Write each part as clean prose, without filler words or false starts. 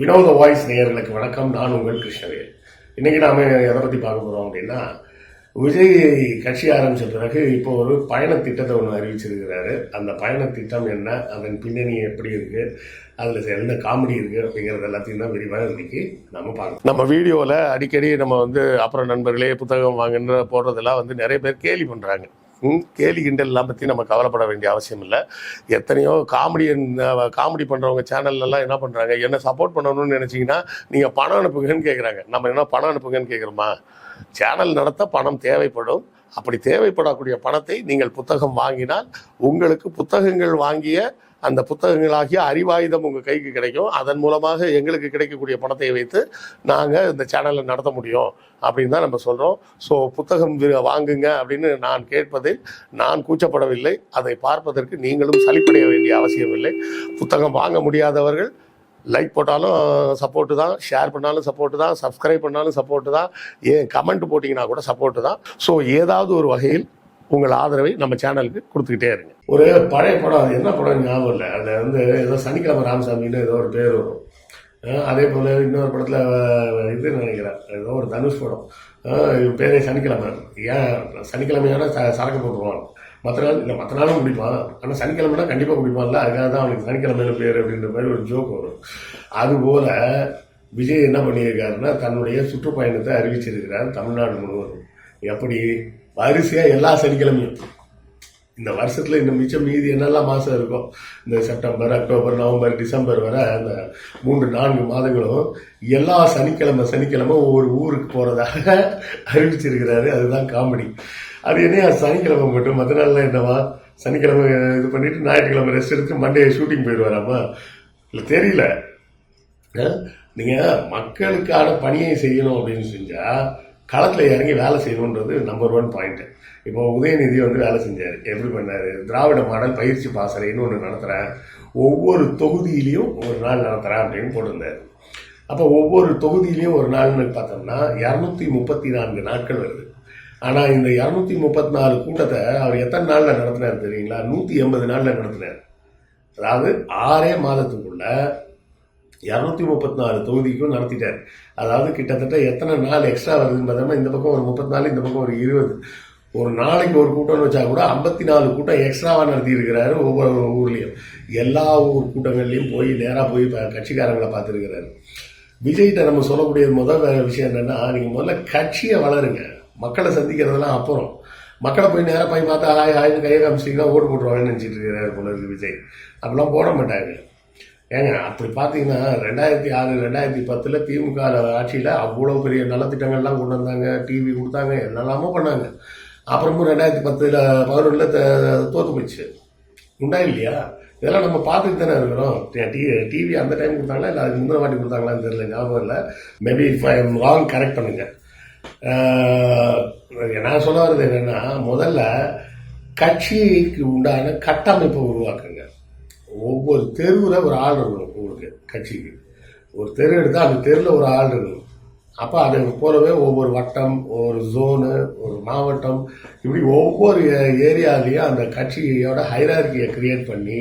வினோத வாய்ஸ் நேயர்களுக்கு வணக்கம். நான் உங்கள் கிருஷ்ணவேல். இன்னைக்கு நாம எதை பத்தி பார்க்க போறோம் அப்படின்னா, விஜய் கட்சி ஆரம்பிச்ச பிறகு இப்போ ஒரு பயண திட்டத்தை ஒன்று அறிவிச்சிருக்கிறாரு. அந்த பயண திட்டம் என்ன, அதன் பின்னணி எப்படி இருக்கு, அதுல என்ன காமெடி இருக்கு அப்படிங்கிறது எல்லாத்தையும் தான் விரிவாக இன்னைக்கு நம்ம பார்க்கணும். நம்ம வீடியோவில் அடிக்கடி நம்ம அப்புறம் நண்பர்களே புத்தகம் வாங்குன்ற போடுறதெல்லாம் நிறைய பேர் கேலி பண்றாங்க. கேலி கிண்டல்லாம் பற்றி நம்ம கவலைப்பட வேண்டிய அவசியம் இல்லை. எத்தனையோ காமெடி பண்ணுறவங்க சேனல்லாம் என்ன பண்ணுறாங்க, என்ன சப்போர்ட் பண்ணணும்னு நினச்சிங்கன்னா நீங்கள் பணம் அனுப்புங்கன்னு கேட்குறாங்க. நம்ம என்ன பணம் அனுப்புங்கன்னு கேட்குறோமா? சேனல் நடத்த பணம் தேவைப்படும். அப்படி தேவைப்படக்கூடிய பணத்தை நீங்கள் புத்தகம் வாங்கினால் உங்களுக்கு புத்தகங்கள் வாங்கிய அந்த புத்தகங்களாகிய அறிவாயுதம் உங்கள் கைக்கு கிடைக்கும். அதன் மூலமாக எங்களுக்கு கிடைக்கக்கூடிய பணத்தை வைத்து நாங்கள் இந்த சேனலை நடத்த முடியும் அப்படின்னு தான் நம்ம சொல்கிறோம். ஸோ புத்தகம் வாங்குங்க அப்படின்னு நான் கேட்பதில் நான் கூச்சப்படவில்லை. அதை பார்ப்பதற்கு நீங்களும் சலிப்படைய வேண்டிய அவசியம் இல்லை. புத்தகம் வாங்க முடியாதவர்கள் லைக் போட்டாலும் சப்போர்ட்டு தான், ஷேர் பண்ணாலும் சப்போர்ட்டு தான், சப்ஸ்கிரைப் பண்ணாலும் சப்போர்ட்டு தான், ஏன் கமெண்ட் போட்டிங்கன்னா கூட சப்போர்ட்டு தான். ஸோ ஏதாவது ஒரு வகையில் உங்கள் ஆதரவை நம்ம சேனலுக்கு கொடுத்துக்கிட்டே இருங்க. ஒரு பழைய படம், அது என்ன படம் ஞாபகம் இல்லை, அதில் ஏதோ சனிக்கிழமை ராமசாமின்னு ஏதோ ஒரு பேர் வரும். அதே போல் இன்னொரு படத்தில் இதுன்னு நினைக்கிறேன், ஏதோ ஒரு தனுஷ் படம், பேரே சனிக்கிழமை. ஏன் சனிக்கிழமையான சரக்கு போட்டுருவான், மற்ற நாள் இல்லை, மற்ற நாளும் குடிப்பான், ஆனால் சனிக்கிழமைனா கண்டிப்பாக குடிப்பான்ல, அதுக்காக தான் அவனுக்கு சனிக்கிழமையில பேர் அப்படின்ற மாதிரி ஒரு ஜோக் வரும். அதுபோல் விஜய் என்ன பண்ணியிருக்காருன்னா, தன்னுடைய சுற்றுப்பயணத்தை அறிவிச்சிருக்கிறார் தமிழ்நாடு முழுவதும். எப்படி வரிசையாக எல்லா சனிக்கிழமையும் இந்த வருஷத்தில் இந்த மிச்சம் மீதி என்னெல்லாம் மாதம் இருக்கும், இந்த செப்டம்பர், அக்டோபர், நவம்பர், டிசம்பர் வரை அந்த 3-4 மாதங்களும் எல்லா சனிக்கிழமை ஒவ்வொரு ஊருக்கு போகிறதாக அறிவிச்சிருக்கிறாரு. அதுதான் காமெடி. அது என்ன சனிக்கிழமை மட்டும், மற்ற நாள்லாம் என்னவா, சனிக்கிழமை இது பண்ணிட்டு ஞாயிற்றுக்கிழமை ரெஸ்ட் எடுத்து மண்டே ஷூட்டிங் போயிடுவாராமா? இல்லை தெரியல. நீங்கள் மக்களுக்கான பணியை செய்யணும் அப்படின்னு செஞ்சால் களத்தில் இறங்கி வேலை செய்யணுன்றது நம்பர் 1 பாயிண்ட்டு. இப்போ உதயநிதி வேலை செஞ்சார். எப்படி பண்ணார்? திராவிட மாடல் பயிற்சி பாசறைன்னு ஒன்று நடத்துகிறேன், ஒவ்வொரு தொகுதியிலையும் ஒரு நாள் நடத்துகிறேன் அப்படின்னு போட்டிருந்தார். அப்போ ஒவ்வொரு தொகுதியிலையும் ஒரு நாள்னு பார்த்தோம்னா 234 நாட்கள் வருது. ஆனால் இந்த 234 கூட்டத்தை அவர் எத்தனை நாளில் நடத்தினார் தெரியுங்களா? 180 நாளில் நடத்தினார். அதாவது 6 மாதத்துக்குள்ள 234 தொகுதிக்கும் நடத்திட்டார். அதாவது கிட்டத்தட்ட எத்தனை நாள் எக்ஸ்ட்ரா வருதுன்னு பார்த்தோம்னா, இந்த பக்கம் ஒரு 34, இந்த பக்கம் ஒரு 20. ஒரு நாளைக்கு ஒரு கூட்டம்னு வச்சா கூட 54 கூட்டம் எக்ஸ்ட்ராவாக நடத்தி இருக்கிறாரு. ஒவ்வொரு ஊர்லேயும் எல்லா ஊர் கூட்டங்கள்லையும் போய் நேராக போய் கட்சிக்காரங்களை பார்த்துருக்கிறாரு. விஜய்கிட்ட நம்ம சொல்லக்கூடிய முதல் விஷயம் என்னன்னா, நீங்கள் முதல்ல கட்சியை வளருங்க, மக்களை சந்திக்கிறதெல்லாம் அப்புறம். மக்களை போய் நேராக போய் பார்த்தா ஆயின்னு கையை காமிச்சிட்டிங்கன்னா ஓட்டு போட்டுருவாங்கன்னு நினச்சிட்டு இருக்கிறாரு போல இருக்கு விஜய். அப்படிலாம் போட மாட்டாங்க. ஏங்க அப்படி பார்த்தீங்கன்னா 2006, 2010 திமுக ஆட்சியில் அவ்வளோ பெரிய நலத்திட்டங்கள்லாம் கொண்டு வந்தாங்க, டிவி கொடுத்தாங்க, என்னெல்லாமோ பண்ணாங்க. அப்புறமும் 2011 தோற்று போச்சு. உண்டா இல்லையா? இதெல்லாம் நம்ம பார்த்துட்டு தானே இருக்கிறோம். டிவி அந்த டைம் கொடுத்தாங்களா இல்லை அதுக்கு முந்தின வாட்டி கொடுத்தாங்களான்னு தெரியல, ஞாபகம் இல்லை. Maybe if I am wrong correct பண்ணுங்க. நான் சொல்ல வர்றது என்னென்னா, முதல்ல கட்சிக்கு உண்டான கட்டமைப்பை உருவாக்குங்க. ஒவ்வொரு தெருவில் ஒரு ஆள் இருக்கணும். உங்களுக்கு கட்சிக்கு ஒரு தெரு எடுத்தால் அந்த தெருவில் ஒரு ஆள் இருக்கணும். அப்போ அதை போலவே ஒவ்வொரு வட்டம், ஒரு ஜோனு, ஒரு மாவட்டம், இப்படி ஒவ்வொரு ஏரியாலையும் அந்த கட்சியோட ஹைரார்கியை கிரியேட் பண்ணி,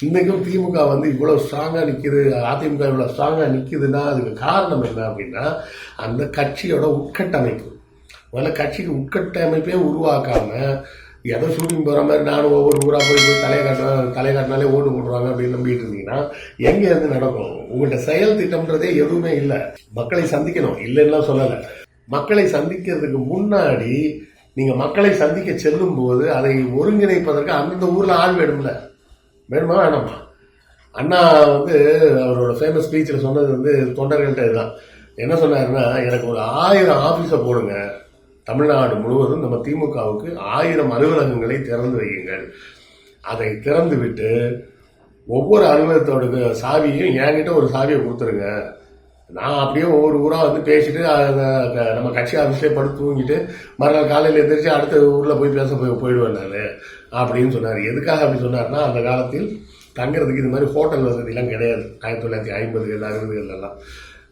இன்றைக்கும் திமுக இவ்வளோ ஸ்ட்ராங்காக நிற்கிது, அதிமுக இவ்வளோ ஸ்ட்ராங்காக நிற்கிதுன்னா அதுக்கு காரணம் என்ன அப்படின்னா, அந்த கட்சியோட உட்கட்டமைப்பு. முதல்ல கட்சிக்கு உட்கட்டமைப்பே உருவாக்காமல் எதோ ஷூட்டிங் போகிற மாதிரி நானும் ஒவ்வொரு ஊராக போய் தலையை காட்டினாலே ஓட்டு போடுவாங்க அப்படின்னு நம்பிட்டு இருந்தீங்கன்னா எங்கே நடக்கும்? உங்கள்கிட்ட செயல் திட்டம்ன்றதே எதுவுமே இல்லை. மக்களை சந்திக்கணும், இல்லைன்னா சொல்லலை. மக்களை சந்திக்கிறதுக்கு முன்னாடி நீங்கள் மக்களை சந்திக்க செல்லும் போது அதை ஒருங்கிணைப்பதற்கு அந்தந்த ஊரில் ஆள் வேணுமா வேணாமா? அண்ணா அவரோட ஃபேமஸ் ஸ்பீச்சில் சொன்னது தொண்டர்கள்ட்ட இதுதான். என்ன சொன்னாருன்னா, எனக்கு ஒரு 1000 ஆஃபீஸை போடுங்க, தமிழ்நாடு முழுவதும் நம்ம திமுகவுக்கு 1000 அலுவலகங்களை திறந்து வையுங்கள். அதை திறந்து விட்டு ஒவ்வொரு அலுவலகத்தோட சாவியும் என்கிட்ட ஒரு சாவியை கொடுத்துருங்க. நான் அப்படியே ஒவ்வொரு ஊராக பேசிட்டு நம்ம கட்சி ஆஃபீஸ்லேயே படுத்து தூங்கிட்டு மறுநாள் காலையில் எந்திரிச்சு அடுத்த ஊரில் போய் போயிடுவேன் நான் அப்படின்னு சொன்னார். எதுக்காக அப்படி சொன்னார்னா, அந்த காலத்தில் தங்குறதுக்கு இது மாதிரி ஹோட்டல் வசதியெல்லாம் கிடையாது. 1950, 60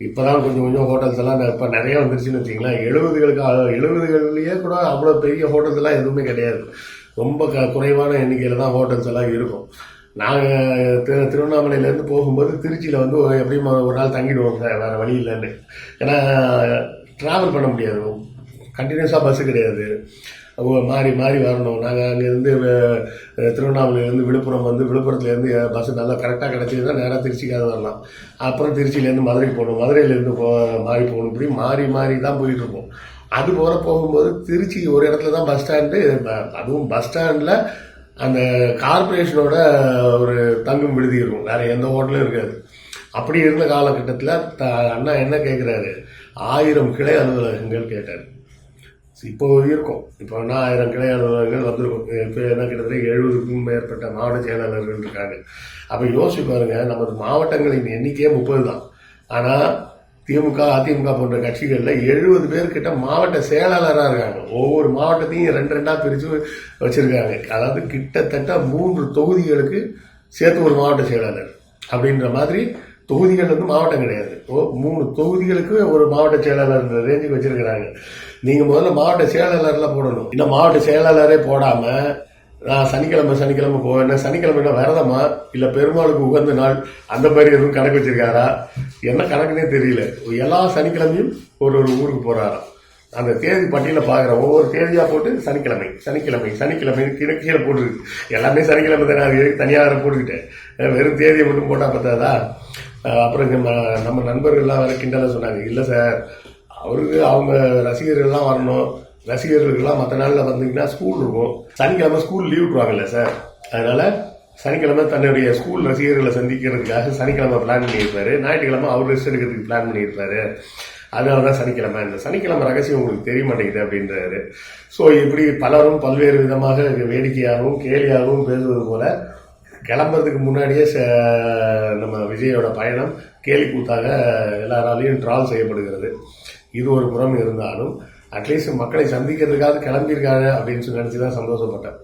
இப்போதான் கொஞ்சம் ஹோட்டல்ஸ் எல்லாம் இப்போ நிறைய வந்துருச்சுன்னு வச்சிங்களேன். 70களிலேயே கூட அவ்வளோ பெரிய ஹோட்டல்ஸ் எல்லாம் எதுவுமே கிடையாது. ரொம்ப குறைவான எண்ணிக்கையில் தான் ஹோட்டல்ஸ் எல்லாம் இருக்கும். நாங்கள் திருவண்ணாமலையிலேருந்து போகும்போது திருச்சியில் வந்து எப்படியும் ஒரு நாள் தங்கிடுவோம் சார், வேறு வழி இல்லைன்னு. ஏன்னா ட்ராவல் பண்ண முடியாது, கண்டினியூஸாக பஸ்ஸு கிடையாது, மாறி மாறி வரணும். நாங்கள் அங்கேருந்து திருவண்ணாமலையிலேருந்து விழுப்புரம் வந்து விழுப்புரத்துலேருந்து பஸ்ஸு நல்லா கரெக்டாக கிடச்சிதுன்னா நேராக திருச்சிக்காக வரலாம். அப்புறம் திருச்சியிலேருந்து மதுரைக்கு போகணும், மதுரையிலேருந்து மாறி போகணும், இப்படி மாறி மாறி தான் போயிட்டுருப்போம். அது போகும்போது திருச்சி ஒரு இடத்துல தான் பஸ் ஸ்டாண்டு, அதுவும் பஸ் ஸ்டாண்டில் அந்த கார்பரேஷனோட ஒரு தங்கும் விடுதி இருக்கும், வேறு எந்த ஹோட்டலும் இருக்காது. அப்படி இருந்த காலகட்டத்தில் அண்ணா என்ன கேட்குறாரு, 1000 கிளை அலுவலகங்கள் கேட்டார். இப்போ இருக்கும், இப்போ 1000 கிளை அலுவலகங்கள் வந்திருக்கும். இப்போ என்ன கிட்டத்தட்ட 70க்கும் மேற்பட்ட மாவட்ட செயலாளர்கள் இருக்காங்க. அப்போ யோசிச்சு பாருங்க, நமது மாவட்டங்களின் எண்ணிக்கையே 30 தான். ஆனால் திமுக அதிமுக போன்ற கட்சிகளில் 70 பேர்கிட்ட மாவட்ட செயலாளராக இருக்காங்க. ஒவ்வொரு மாவட்டத்தையும் 2 பிரித்து வச்சுருக்காங்க. அதாவது கிட்டத்தட்ட 3 தொகுதிகளுக்கு சேர்த்து ஒரு மாவட்ட செயலாளர் அப்படின்ற மாதிரி. தொகுதிகள் வந்து மாவட்டம் கிடையாது, 3 தொகுதிகளுக்கு ஒரு மாவட்ட செயலாளர் ரேஞ்சுக்கு வச்சிருக்கிறாங்க. நீங்கள் முதல்ல மாவட்ட செயலாளர்லாம் போடணும். இந்த மாவட்ட செயலாளரே போடாமல் நான் சனிக்கிழமை போவேன், சனிக்கிழமைனா விரதமா இல்லை பெருமாளுக்கு உகந்த நாள் அந்த மாதிரி எதுவும் கணக்கு வச்சிருக்காரா, என்ன கணக்குன்னே தெரியல. எல்லா சனிக்கிழமையும் ஒரு ஊருக்கு போறாராம். அந்த தேதி பட்டியலை பார்க்குற ஒவ்வொரு தேதியாக போட்டு சனிக்கிழமை கீழே போட்டுருக்கு. எல்லாமே சனிக்கிழமை தானே, அது தனியாக போட்டுக்கிட்டேன், வெறும் தேதியை மட்டும் போட்டால் பார்த்தாதா. அப்புறம் நம்ம நண்பர்கள்லாம் வேற கிண்டலை சொன்னாங்க, இல்லை சார் அவருக்கு அவங்க ரசிகர்கள்லாம் வரணும், ரசிகர்களுக்கெல்லாம் மற்ற நாளில் வந்தீங்கன்னா ஸ்கூல் இருக்கும், சனிக்கிழமை ஸ்கூல் லீவ் விட்டுருவாங்கல்ல சார், அதனால சனிக்கிழமை தன்னுடைய ஸ்கூல் ரசிகர்களை சந்திக்கிறதுக்காக சனிக்கிழமை பிளான் பண்ணியிருப்பாரு, ஞாயிற்றுக்கிழமை அவர் ரெஸ்ட் எடுக்கிறதுக்கு பிளான் பண்ணியிருப்பாரு, அதனால தான் சனிக்கிழமை. இந்த சனிக்கிழமை ரகசியம் உங்களுக்கு தெரிய மாட்டேங்குது அப்படின்றாரு. ஸோ இப்படி பலரும் பல்வேறு விதமாக வேடிக்கையாகவும் கேலியாகவும் பேசுவது போல கிளம்புறதுக்கு முன்னாடியே நம்ம விஜயோட பயணம் கேலி கூத்தாக எல்லாராலையும் ட்ரால் செய்யப்படுகிறது. இது ஒரு புறம் இருந்தாலும் அட்லீஸ்ட் மக்களை சந்திக்கிறதுக்காக கிளம்பியிருக்காங்க அப்படின்னு நினச்சி தான் சந்தோஷப்பட்டேன்.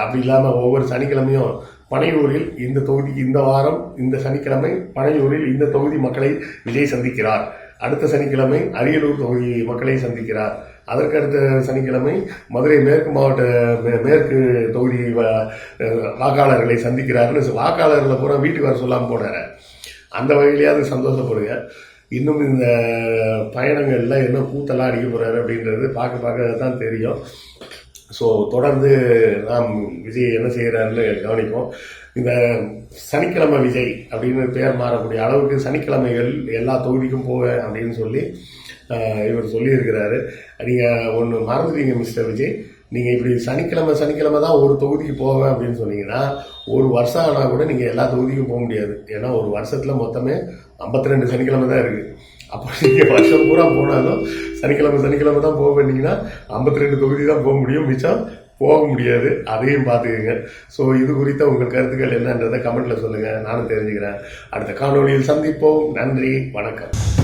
அப்படி இல்லாமல் ஒவ்வொரு சனிக்கிழமையும் பனையூரில் இந்த தொகுதிக்கு இந்த வாரம் இந்த சனிக்கிழமை பனையூரில் இந்த தொகுதி மக்களை விஜய் சந்திக்கிறார், அடுத்த சனிக்கிழமை அரியலூர் தொகுதி மக்களை சந்திக்கிறார், அதற்கடுத்த சனிக்கிழமை மதுரை மேற்கு மாவட்ட மேற்கு தொகுதி வாக்காளர்களை சந்திக்கிறாருன்னு வாக்காளர்களை பூரா வீட்டுக்கு வர சொல்லாமல் போனார். அந்த வகையிலேயாவது சந்தோஷப்படுங்க. இன்னும் இந்த பயணங்களில் என்ன கூத்தெல்லாம் அடிக்க போகிறாரு அப்படின்றது பார்க்க தான் தெரியும். ஸோ தொடர்ந்து நாம் விஜய் என்ன செய்கிறாருன்னு கவனிப்போம். இந்த சனிக்கிழமை விஜய் அப்படின்னு பேர் மாறக்கூடிய அளவுக்கு சனிக்கிழமைகள் எல்லா தொகுதிக்கும் போவேன் அப்படின்னு சொல்லி இவர் சொல்லியிருக்கிறாரு. நீங்கள் ஒன்று மறந்துட்டீங்க மிஸ்டர் விஜய், நீங்கள் இப்படி சனிக்கிழமை தான் ஒரு தொகுதிக்கு போவேன் அப்படின்னு சொன்னீங்கன்னா ஒரு வருஷம் ஆனால் கூட நீங்கள் எல்லா தொகுதிக்கும் போக முடியாது. ஏன்னா ஒரு வருஷத்தில் மொத்தமே 52 சனிக்கிழமை தான் இருக்குது. அப்போ நீங்கள் வருஷம் பூரா போனாலும் சனிக்கிழமை தான் போக வேண்டிங்கன்னா 52 தொகுதி தான் போக முடியும், மிச்சம் போக முடியாது. அதையும் பார்த்துக்கங்க. ஸோ இது குறித்த உங்கள் கருத்துக்கள் என்னன்றதை கமெண்ட்டில் சொல்லுங்கள், நானும் தெரிஞ்சுக்கிறேன். அடுத்த காணொலியில் சந்திப்போம். நன்றி, வணக்கம்.